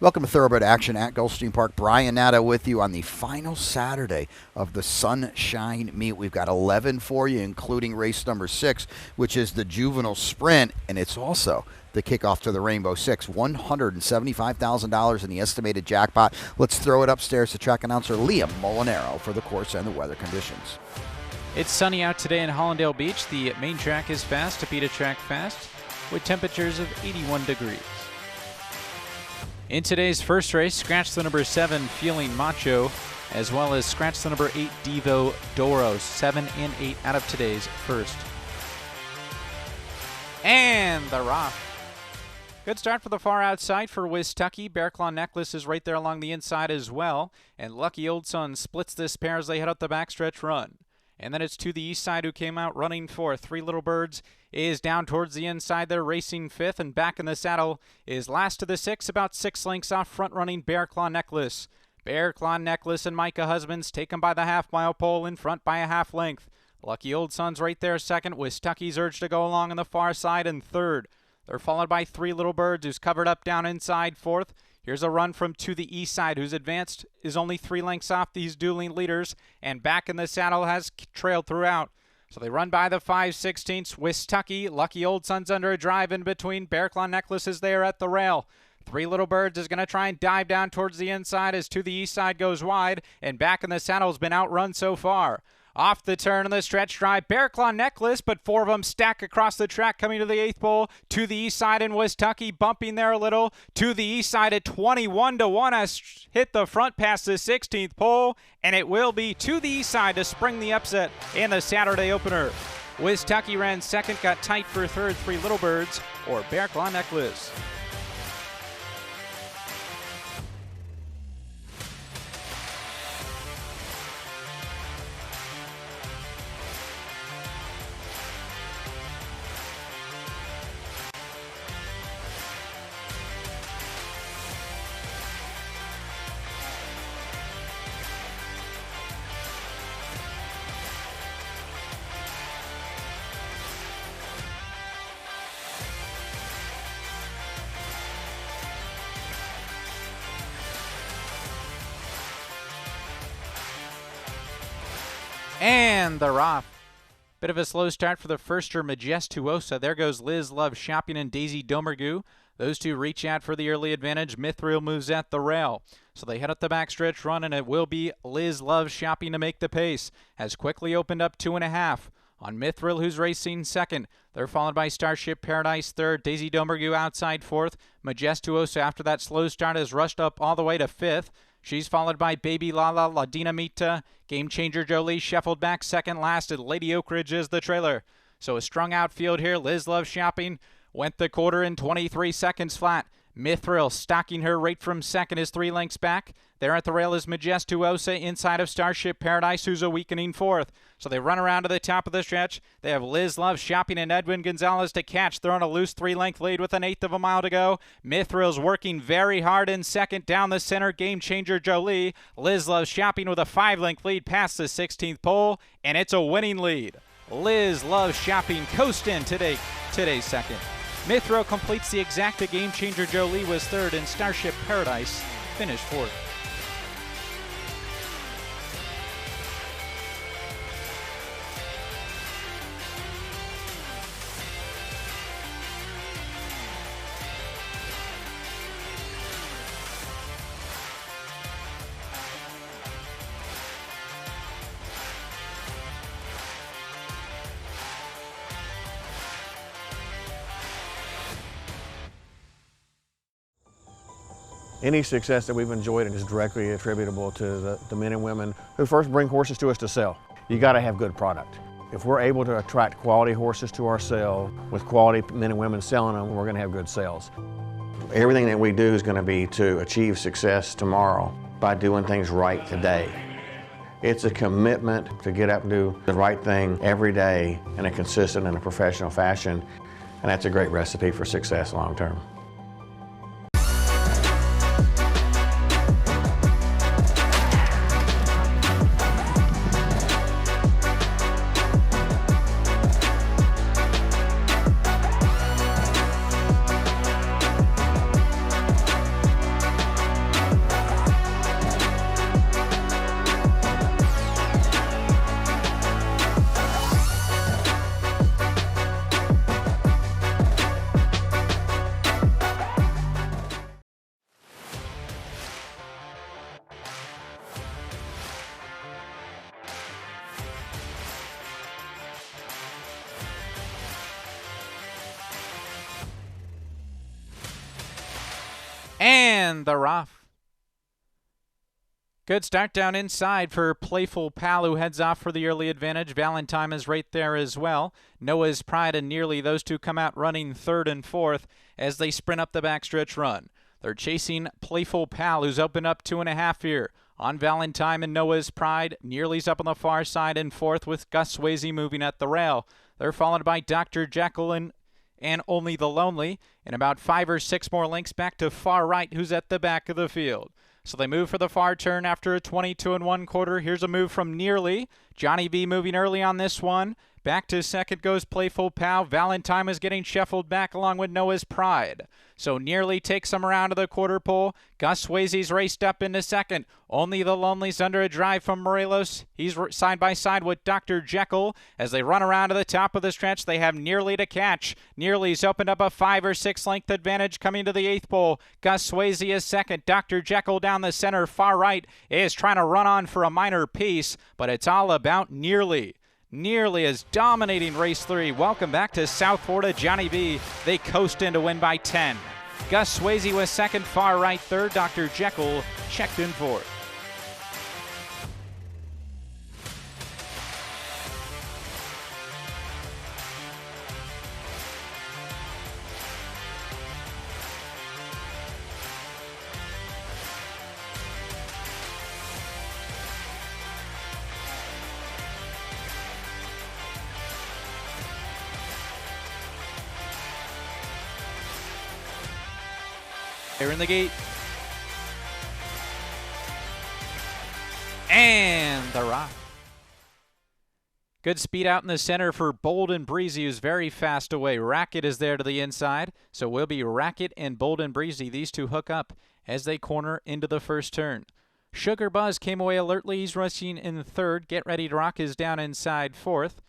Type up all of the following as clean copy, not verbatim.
Welcome to Thoroughbred Action at Gulfstream Park. Brian Natta with you on the final Saturday of the Sunshine Meet. We've got 11 for you, including race number 6, which is the Juvenile Sprint, and it's also the kickoff to the Rainbow Six. $175,000 in the estimated jackpot. Let's throw it upstairs to track announcer Liam Molinaro for the course and the weather conditions. It's sunny out today in Hollandale Beach. The main track is fast, Topeka track fast, with temperatures of 81 degrees. In today's first race, scratch the number 7, Feeling Macho, as well as scratch the number 8, Devo Doro. 7 and 8 out of today's first. And the rock. Good start for the far outside for Wistucky. Bear Claw Necklace is right there along the inside as well. And Lucky Old Son splits this pair as they head up the backstretch run. And then it's to the east side who came out running fourth. Three Little Birds is down towards the inside there, racing fifth. And back in the saddle is last to the 6, about 6 lengths off, front running Bear Claw Necklace. Bear Claw Necklace and Micah Husbands taken by the half-mile pole, in front by a half length. Lucky Old Son's right there second, with Stucky's urge to go along on the far side in third. They're followed by Three Little Birds, who's covered up down inside fourth. Here's a run from to the east side, who's advanced is only 3 lengths off these dueling leaders, and back in the saddle has trailed throughout. So they run by the 5/16. Wistucky, Lucky Old Son's under a drive in between. Bear Claw Necklace is there at the rail. Three Little Birds is going to try and dive down towards the inside as to the east side goes wide, and back in the saddle has been outrun so far. Off the turn on the stretch drive, Bear Claw Necklace, but 4 of them stack across the track coming to the 8th pole. To the east side in Wistucky, bumping there a little. To the east side at 21-1 has hit the front past the 16th pole, and it will be to the east side to spring the upset in the Saturday opener. Wistucky ran second, got tight for third. Three Little Birds or Bear Claw Necklace. And they're off. Bit of a slow start for the firster, Majestuosa. There goes Liz Love Shopping and Daisy Domergue. Those two reach out for the early advantage. Mithril moves at the rail. So they head up the backstretch run, and it will be Liz Love Shopping to make the pace. Has quickly opened up 2.5. On Mithril, who's racing second. They're followed by Starship Paradise third. Daisy Domergue outside fourth. Majestuosa, after that slow start, has rushed up all the way to fifth. She's followed by Baby Lala, La Dinamita, Game Changer Jolie, shuffled back second last, and Lady Oak Ridge is the trailer. So a strung out field here. Liz Love Shopping went the quarter in 23 seconds flat. Mithril stocking her right from second is 3 lengths back. There at the rail is Majestuosa inside of Starship Paradise, who's a weakening fourth. So they run around to the top of the stretch. They have Liz Love Shopping and Edwin Gonzalez to catch. They're on a loose 3-length lead with 1/8 of a mile to go. Mithril's working very hard in second. Down the center, Game Changer Jolie. Liz Love Shopping with a 5-length lead past the 16th pole, and it's a winning lead. Liz Love Shopping coast in today's second. Mithril completes the exacta. Game Changer Jolie was third, and Starship Paradise finished fourth. Any success that we've enjoyed is directly attributable to the men and women who first bring horses to us to sell. You got to have good product. If we're able to attract quality horses to our sale with quality men and women selling them, we're going to have good sales. Everything that we do is going to be to achieve success tomorrow by doing things right today. It's a commitment to get up and do the right thing every day in a consistent and a professional fashion, and that's a great recipe for success long term. And they're off. Good start down inside for Playful Pal, who heads off for the early advantage. Valentine is right there as well. Noah's Pride and Nearly, those two come out running third and fourth as they sprint up the backstretch run. They're chasing Playful Pal, who's opened up 2.5 here. On Valentine and Noah's Pride, Nearly's up on the far side in fourth with Gus Swayze moving at the rail. They're followed by Dr. Jekyll and Only the Lonely, and about 5 or 6 more lengths back to Far Right, who's at the back of the field. So they move for the far turn after a 22 1/4. Here's a move from Nearly. Johnny V moving early on this one. Back to second goes Playful Pal. Valentine is getting shuffled back along with Noah's Pride. So Nearly takes him around to the quarter pole. Gus Swayze's raced up into second. Only the Lonely's under a drive from Morelos. He's side by side with Dr. Jekyll. As they run around to the top of the stretch, they have Nearly to catch. Nearly's opened up a 5 or 6 length advantage coming to the 8th pole. Gus Swayze is second. Dr. Jekyll down the center. Far Right is trying to run on for a minor piece, but it's all about Nearly. Nearly is dominating race 3. Welcome back to South Florida, Johnny V. They coast in to win by 10. Gus Swayze was second, Far Right third. Dr. Jekyll checked in fourth. They're in the gate. And they're off. Good speed out in the center for Bold and Breezy, who's very fast away. Racket is there to the inside, so we'll be Racket and Bold and Breezy. These two hook up as they corner into the first turn. Sugar Buzz came away alertly. He's rushing in third. Get Ready to Rock is down inside fourth.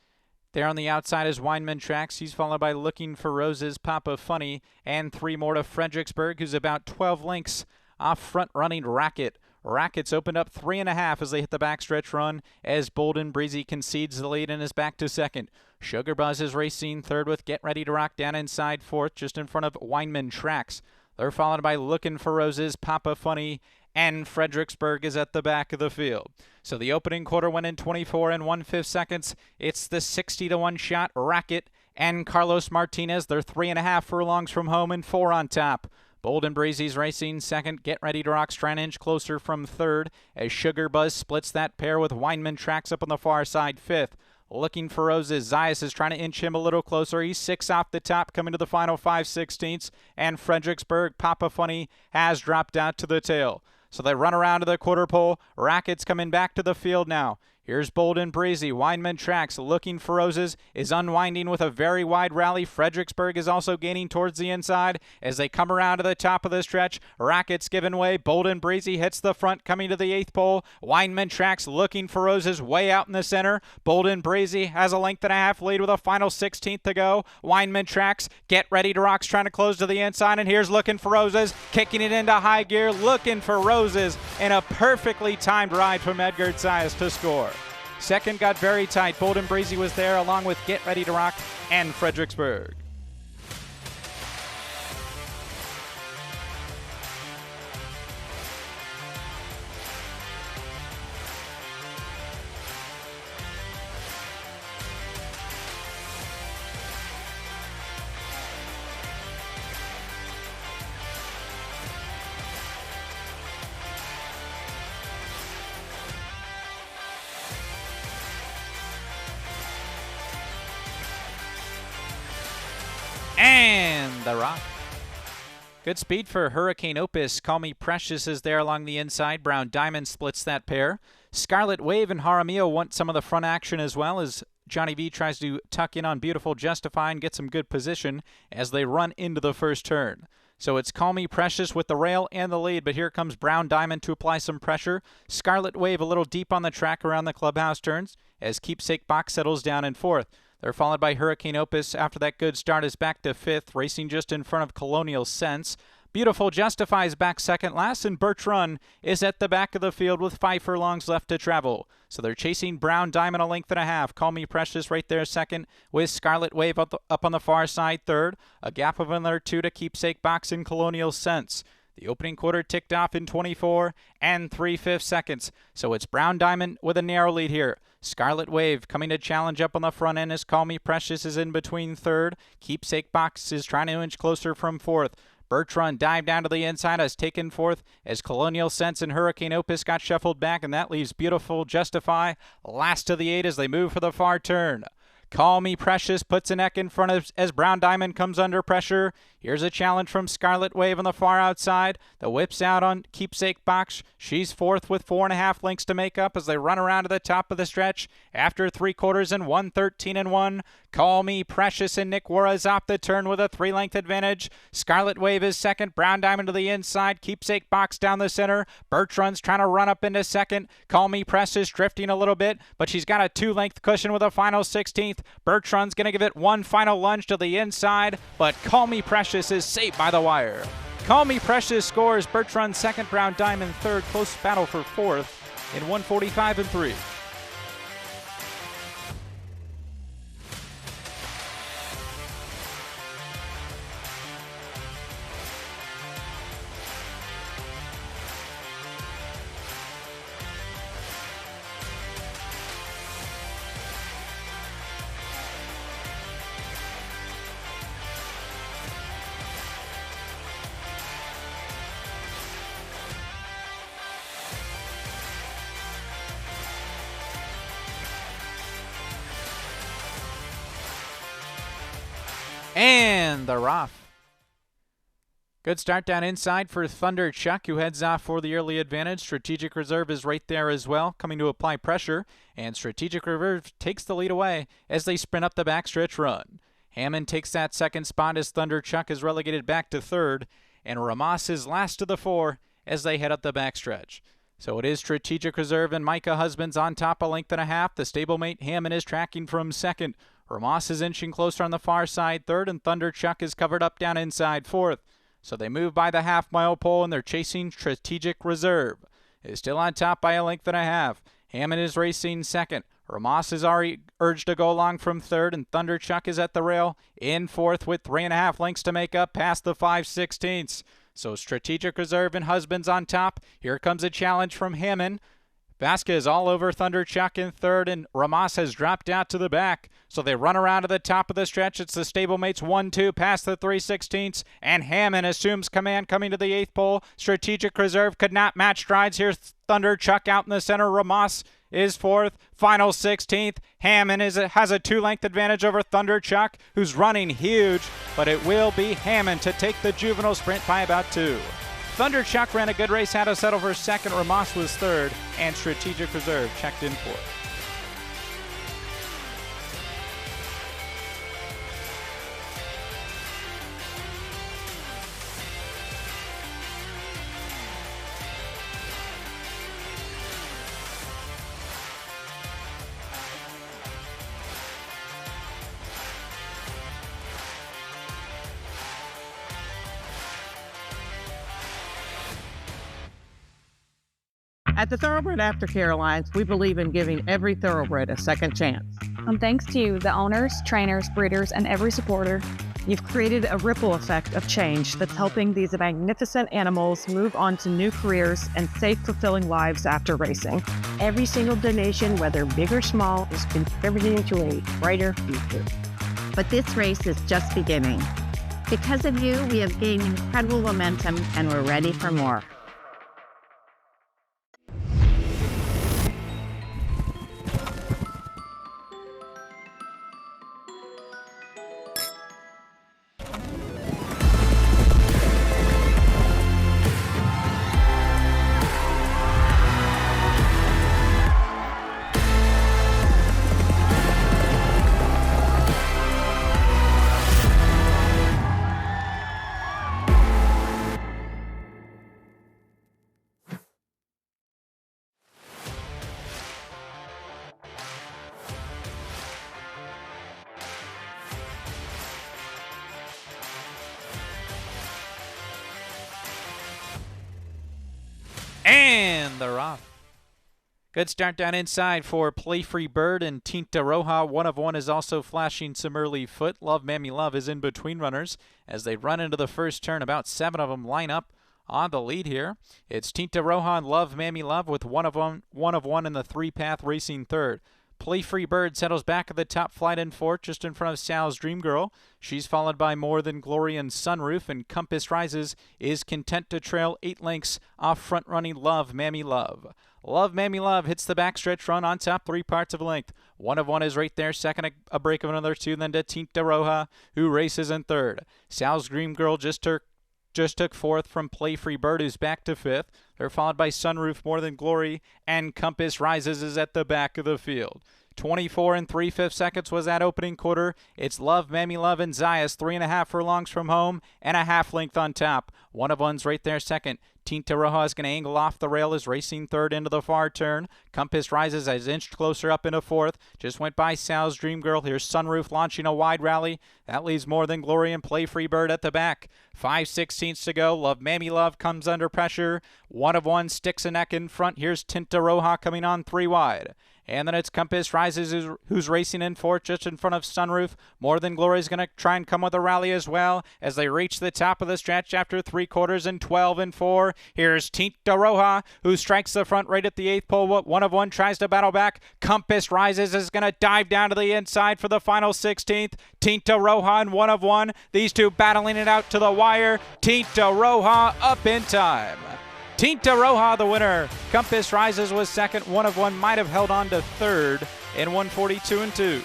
There on the outside is Weinman Tracks. He's followed by Looking for Roses, Papa Funny, and 3 more to Fredericksburg, who's about 12 lengths off front running Racket. Racket's opened up 3.5 as they hit the backstretch run as Bold and Breezy concedes the lead and is back to second. Sugar Buzz is racing third with Get Ready to Rock down inside fourth, just in front of Weinman Tracks. They're followed by Looking for Roses, Papa Funny, and Fredericksburg is at the back of the field. So the opening quarter went in 24 1/5 seconds. It's the 60-1 shot, Racket and Carlos Martinez. They're 3.5 furlongs from home and 4 on top. Bold and Breezy's racing second. Get Ready to Rock's trying to inch closer from third as Sugar Buzz splits that pair with Weinman Tracks up on the far side fifth. Looking for Roses. Zayas is trying to inch him a little closer. He's 6 off the top, coming to the final 5/16. And Fredericksburg, Papa Funny, has dropped out to the tail. So they run around to the quarter pole. Racket's coming back to the field now. Here's Bold and Breezy. Weinman Tracks, Looking for Roses, is unwinding with a very wide rally. Fredericksburg is also gaining towards the inside as they come around to the top of the stretch. Racket's given way. Bold and Breezy hits the front, coming to the 8th pole. Weinman Tracks, Looking for Roses, way out in the center. Bold and Breezy has a 1.5 length lead with a final 16th to go. Weinman Tracks, Get Ready to Rock's trying to close to the inside, and here's Looking for Roses, kicking it into high gear. Looking for Roses, and a perfectly timed ride from Edgar Zayas to score. Second got very tight. Bold and Breezy was there along with Get Ready to Rock and Fredericksburg. And the rock. Good speed for Hurricane Opus. Call Me Precious is there along the inside. Brown Diamond splits that pair. Scarlet Wave and Jaramillo want some of the front action as well as Johnny V tries to tuck in on Beautiful Justify and get some good position as they run into the first turn. So it's Call Me Precious with the rail and the lead, but here comes Brown Diamond to apply some pressure. Scarlet Wave a little deep on the track around the clubhouse turns as Keepsake Box settles down in fourth. They're followed by Hurricane Opus. After that good start is back to fifth, racing just in front of Colonial Sense. Beautiful Justifies back second last, and Birch Run is at the back of the field with 5 furlongs left to travel. So they're chasing Brown Diamond a 1.5 lengths. Call Me Precious right there second, with Scarlet Wave up on the far side third. A gap of another 2 to Keepsake Box and Colonial Sense. The opening quarter ticked off in 24 and 3/5 seconds. So it's Brown Diamond with a narrow lead here. Scarlet Wave coming to challenge up on the front end as Call Me Precious is in between third. Keepsake Box is trying to inch closer from fourth. Bertrand dived down to the inside, has taken fourth as Colonial Sense and Hurricane Opus got shuffled back, and that leaves Beautiful Justify last to the 8 as they move for the far turn. Call Me Precious puts a neck in front of as Brown Diamond comes under pressure. Here's a challenge from Scarlet Wave on the far outside. The whip's out on Keepsake Box. She's fourth with 4.5 lengths to make up as they run around to the top of the stretch. After 3 quarters and 1:13.1. Call Me Precious and Nick Wara's off the turn with a 3-length advantage. Scarlet Wave is second. Brown Diamond to the inside. Keepsake Box down the center. Bertrand's trying to run up into second. Call Me Precious drifting a little bit, but she's got a 2-length cushion with a final 16th. Bertrand's going to give it one final lunge to the inside, but Call Me Precious is saved by the wire. Call Me Precious scores. Bertrand second, Brown Diamond third. Close battle for fourth in 1:45 and 3. And they're off. Good start down inside for Thunder Chuck, who heads off for the early advantage. Strategic Reserve is right there as well, coming to apply pressure, and Strategic Reserve takes the lead away as they sprint up the backstretch run. Hammond takes that second spot as Thunder Chuck is relegated back to third, and Ramas is last of the 4 as they head up the backstretch. So it is Strategic Reserve and Micah Husbands on top, a length and a half. The stablemate Hammond is tracking from second. Ramas is inching closer on the far side third, and Thunder Chuck is covered up down inside fourth. So they move by the half-mile pole, and they're chasing Strategic Reserve. Is still on top by a length and a half. Hammond is racing second. Ramas is already urged to go along from third, and Thunder Chuck is at the rail in fourth with 3.5 lengths to make up past the 5/16. So Strategic Reserve and Husbands on top. Here comes a challenge from Hammond. Vasquez all over Thunder Chuck in third, and Ramas has dropped out to the back. So they run around to the top of the stretch. It's the stablemates 1-2 past the 3/16, and Hammond assumes command coming to the 8th pole. Strategic Reserve could not match strides here. Thunder Chuck out in the center. Ramas is fourth. Final 16th. Hammond has a 2-length advantage over Thunder Chuck, who's running huge, but it will be Hammond to take the juvenile sprint by about 2. Thunder Chuck ran a good race, had to settle for second. Ramas was third, and Strategic Reserve checked in fourth. At the Thoroughbred Aftercare Alliance, we believe in giving every thoroughbred a second chance. Thanks to you, the owners, trainers, breeders, and every supporter, You've created a ripple effect of change that's helping these magnificent animals move on to new careers and safe, fulfilling lives after racing. Every single donation, whether big or small, is contributing to a brighter future. But this race is just beginning. Because of you, we have gained incredible momentum and we're ready for more. And they're off. Good start down inside for Playfree Bird and Tinta Roja. One of one is also flashing some early foot. Love Mammy Love is in between runners as they run into the first turn. About 7 of them line up On the lead here, it's Tinta Roja and Love Mammy Love with one of one in the three-path racing third. Play Free Bird settles back at the top flight in fourth, just in front of Sal's Dream Girl. She's followed by More Than Glory and Sunroof, and Compass Rises is content to trail 8 lengths off front-running Love Mammy Love. Love Mammy Love hits the backstretch run on top 3 parts of length. One of one is right there, second a break of another 2, then to Tinta Roja, who races in third. Sal's Dream Girl just took fourth from Play Free Bird, who's back to fifth. They're followed by Sunroof, More Than Glory, and Compass Rises is at the back of the field. 24 and 3/5 seconds was that opening quarter. It's Love Mammy Love and Zayas, 3.5 furlongs from home, and a half length on top. One of one's right there second. Tinta Roja is going to angle off the rail, is racing third into the far turn. Compass Rises has inched closer up into fourth. Just went by Sal's Dream Girl. Here's Sunroof launching a wide rally. That leaves More Than Glory and Play Free Bird at the back. 5/16 to go. Love Mammy Love comes under pressure. One of one sticks a neck in front. Here's Tinta Roja coming on 3 wide. And then it's Compass Rises who's racing in fourth, just in front of Sunroof. More Than Glory is going to try and come with a rally as well as they reach the top of the stretch after 3 quarters and 12 and 4. Here's Tinta Roja, who strikes the front right at the 8th pole. One of one tries to battle back. Compass Rises is going to dive down to the inside for the final 16th. Tinta Roja and one of one. These two battling it out to the wire. Tinta Roja up in time. Tinta Roja the winner. Compass Rises was second. One of one might have held on to third in 142 and 2.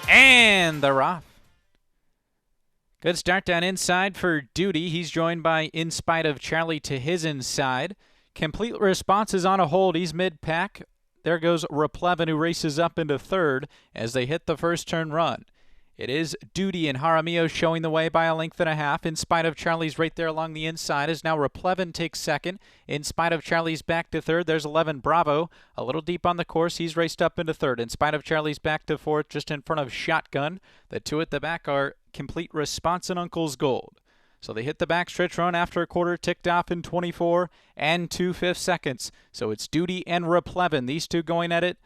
And they're off. Good start down inside for Duty. He's joined by In Spite of Charlie to his inside. Complete Response is on a hold. He's mid-pack. There goes Replevin, who races up into third as they hit the first turn run. It is Duty and Jaramillo showing the way by a length and a half. In Spite of Charlie's right there along the inside as now Replevin takes second. In Spite of Charlie's back to third. There's 11 Bravo. A little deep on the course. He's raced up into third. In Spite of Charlie's back to fourth, just in front of Shotgun. The two at the back are Complete Response and Uncle's Gold. So they hit the backstretch run after a quarter ticked off in 24 and 2/5 seconds. So it's Duty and Replevin. These two going at it.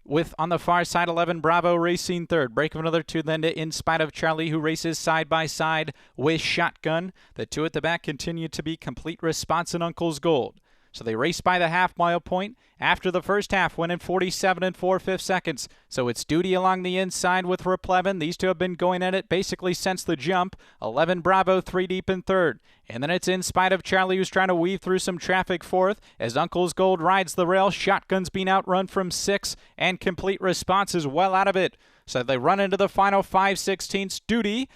With on the far side 11 Bravo racing third. Break of another 2 then to In Spite of Charlie, who races side by side with Shotgun. The two at the back continue to be Complete Response and Uncle's Gold. So they race by the half-mile point after the first half, went in 47 and 4/5 seconds. So it's Duty along the inside with Replevin. These two have been going at it basically since the jump. 11 Bravo, 3 deep in third. And then it's In Spite of Charlie, who's trying to weave through some traffic fourth. As Uncle's Gold rides the rail, Shotgun's being outrun from 6, and Complete Response is well out of it. So they run into the final 5/16 Duty.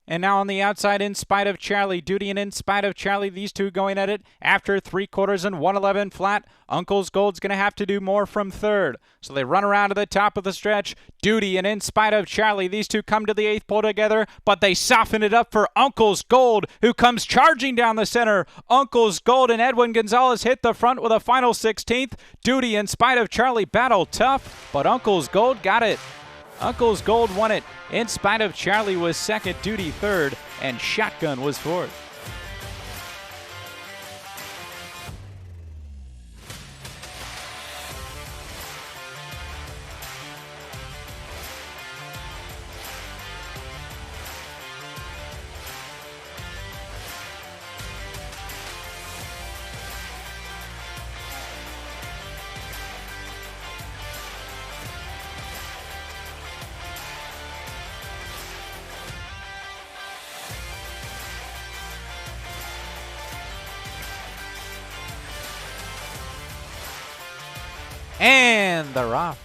And now on the outside, In Spite of Charlie. Duty and In Spite of Charlie, these two going at it after 3 quarters and 111 flat. Uncle's Gold's going to have to do more from third. So they run around to the top of the stretch. Duty and In Spite of Charlie, these two come to the 8th pole together, but they soften it up for Uncle's Gold, who comes charging down the center. Uncle's Gold and Edwin Gonzalez hit the front with a final 16th. Duty, In Spite of Charlie, battle tough, but Uncle's Gold got it. Uncle's Gold won it. In Spite of Charlie was second, Duty third, and Shotgun was fourth. And they're off.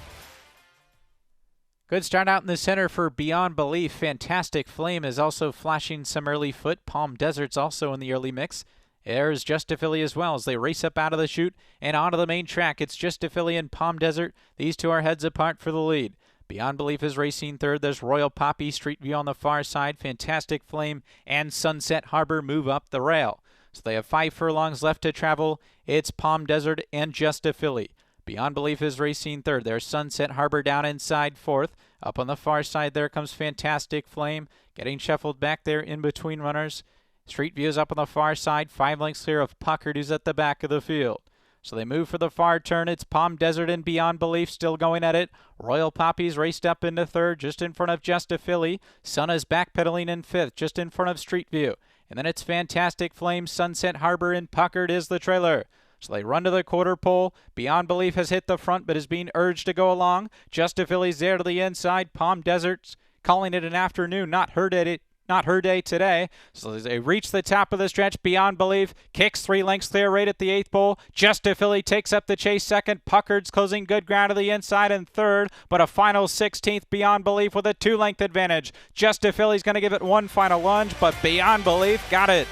Good start out in the center for Beyond Belief. Fantastic Flame is also flashing some early foot. Palm Desert's also in the early mix. There's Just a Philly as well as they race up out of the chute and onto the main track. It's Just a Philly and Palm Desert. These two are heads apart for the lead. Beyond Belief is racing third. There's Royal Poppy, Street View on the far side. Fantastic Flame and Sunset Harbor move up the rail. So they have 5 furlongs left to travel. It's Palm Desert and Just a Filly. Beyond Belief is racing third. There's Sunset Harbor down inside fourth. Up on the far side there comes Fantastic Flame. Getting shuffled back there in between runners. Street View is up on the far side. 5 lengths clear of Puckard, who's at the back of the field. So they move for the far turn. It's Palm Desert and Beyond Belief still going at it. Royal Poppies raced up into third, just in front of Just a Filly. Sunna's backpedaling in fifth, just in front of Street View. And then it's Fantastic Flame, Sunset Harbor, and Puckard is the trailer. So they run to the quarter pole. Beyond Belief has hit the front, but is being urged to go along. Just a Filly's there to the inside. Palm Desert's calling it an afternoon, not her day today. So they reach the top of the stretch. Beyond Belief kicks 3 lengths clear right at the 8th pole. Just a Filly takes up the chase second. Puckard's closing good ground to the inside in third, but a final 16th. Beyond Belief with a 2-length advantage. Just a Filly's going to give it one final lunge, but Beyond Belief got it.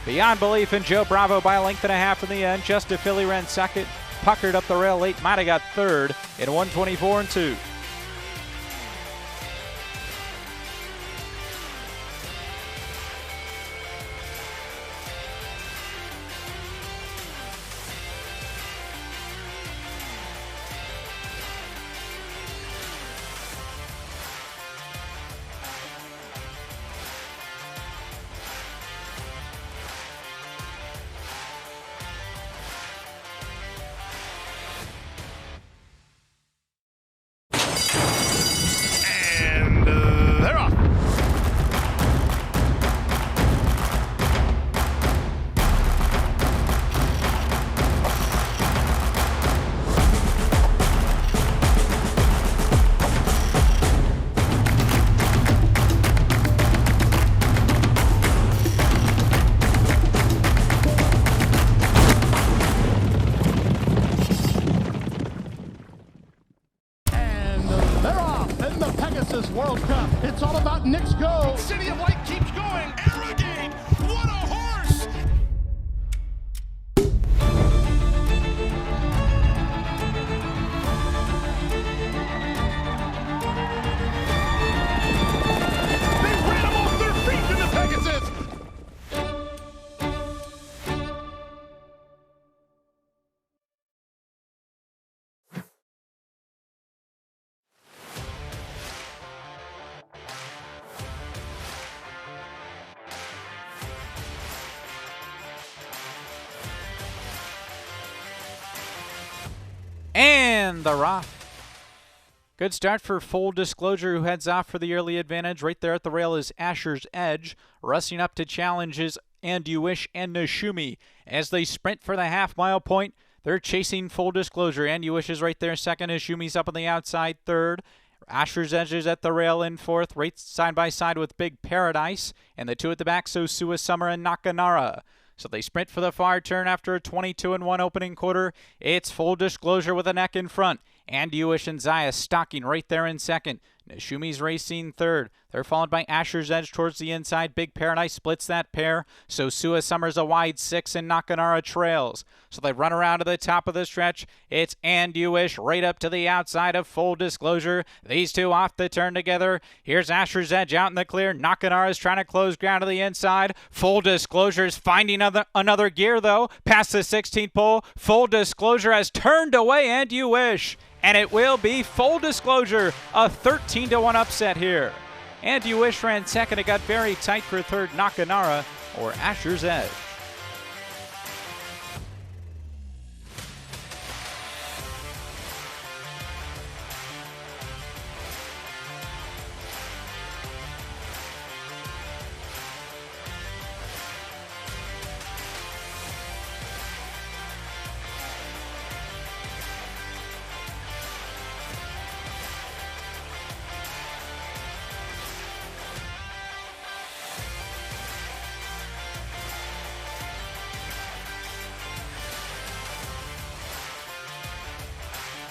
Beyond Belief and Joe Bravo by a length and a half in the end. Just a Filly ran second. Puckard up the rail late. Might have got third in 1:24.2. They're off. They're off in the Pegasus World Cup. It's all about Nick's go. City of Light keeps going. Arrogate. What a horse! They ran him off their feet in the Pegasus. And the rock. Good start for Full Disclosure, who heads off for the early advantage. Right there at the rail is Asher's Edge. Rushing up to challenges And You Wish and Nashumi. As they sprint for the half-mile point, they're chasing Full Disclosure. And You Wish is right there second. Nashumi's up on the outside third. Asher's Edge is at the rail in fourth, right side by side with Big Paradise. And the two at the back, Sosua Summer and Nakanara. So they sprint for the far turn after a 22-1 opening quarter. It's Full Disclosure with a neck in front. And You Wish and Zaya stalking right there in second. Nashumi's racing third. They're followed by Asher's Edge towards the inside. Big Paradise splits that pair. So Sua Summers a wide 6 and Nakanara trails. So they run around to the top of the stretch. It's And You Wish right up to the outside of Full Disclosure. These two off the turn together. Here's Asher's Edge out in the clear. Nakanara's trying to close ground to the inside. Full Disclosure's finding another gear though. Past the 16th pole. Full Disclosure has turned away And You Wish. And it will be Full Disclosure, a 13-1 upset here. And You Wish ran second. It got very tight for third, Nakanara or Asher's Edge.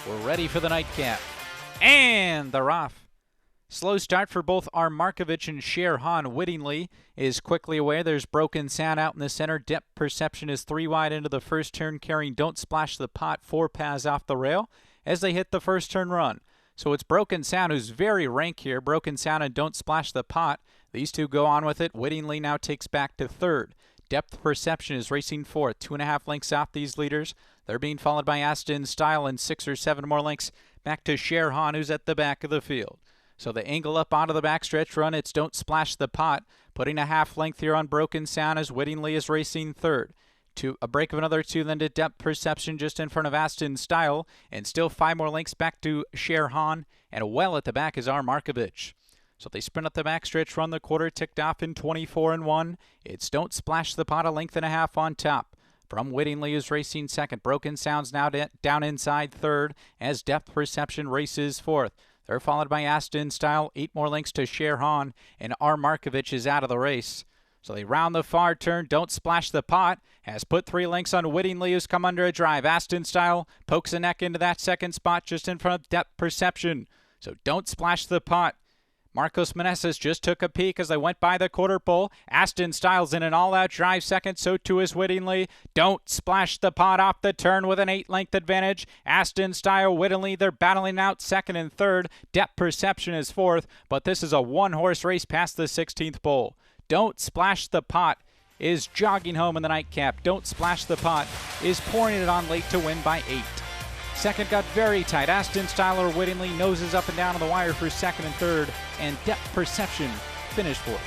We're ready for the nightcap. And they're off. Slow start for both R. Markovich and Sher Han. Wittingly is quickly away. There's Broken Sound out in the center. Depth Perception is 3 wide into the first turn, carrying Don't Splash the Pot 4 paths off the rail as they hit the first turn run. So it's Broken Sound who's very rank here. Broken Sound and Don't Splash the Pot. These two go on with it. Wittingly now takes back to third. Depth Perception is racing fourth. 2.5 lengths off these leaders. They're being followed by Aston Style and 6 or 7 more lengths back to Cher Han, who's at the back of the field. So they angle up onto the backstretch run. It's Don't Splash the Pot, putting a half length here on Broken Sound as Wittingly is racing third. To a break of another 2, then to Depth Perception just in front of Aston Style, and still 5 more lengths back to Cher Han, and well at the back is R. Markovich. So they sprint up the backstretch run. The quarter ticked off in 24-1. It's Don't Splash the Pot, a length and a half on top. From Wittingly is racing second. Broken Sound's now down inside third as Depth Perception races fourth. They're followed by Aston Style, 8 more lengths to Cher Han, and R. Markovich is out of the race. So they round the far turn. Don't Splash the Pot has put 3 lengths on Wittingly, who's come under a drive. Aston Style pokes a neck into that second spot just in front of Depth Perception. So Don't Splash the Pot. Marcos Meneses just took a peek as they went by the quarter pole. Aston Styles in an all-out drive second, so too is Wittingly. Don't Splash the Pot off the turn with an 8-length advantage. Aston Style, Wittingly, they're battling out second and third. Depth Perception is fourth, but this is a one-horse race past the 16th pole. Don't Splash the Pot is jogging home in the nightcap. Don't Splash the Pot is pouring it on late to win by 8. Second got very tight. Aston Styler Wittingly noses up and down on the wire for second and third, and Depth Perception finished fourth.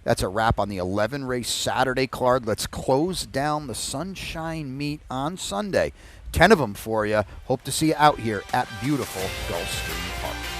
That's a wrap on the 11-race Saturday card. Let's close down the Sunshine Meet on Sunday. 10 of them for you. Hope to see you out here at beautiful Gulfstream Park.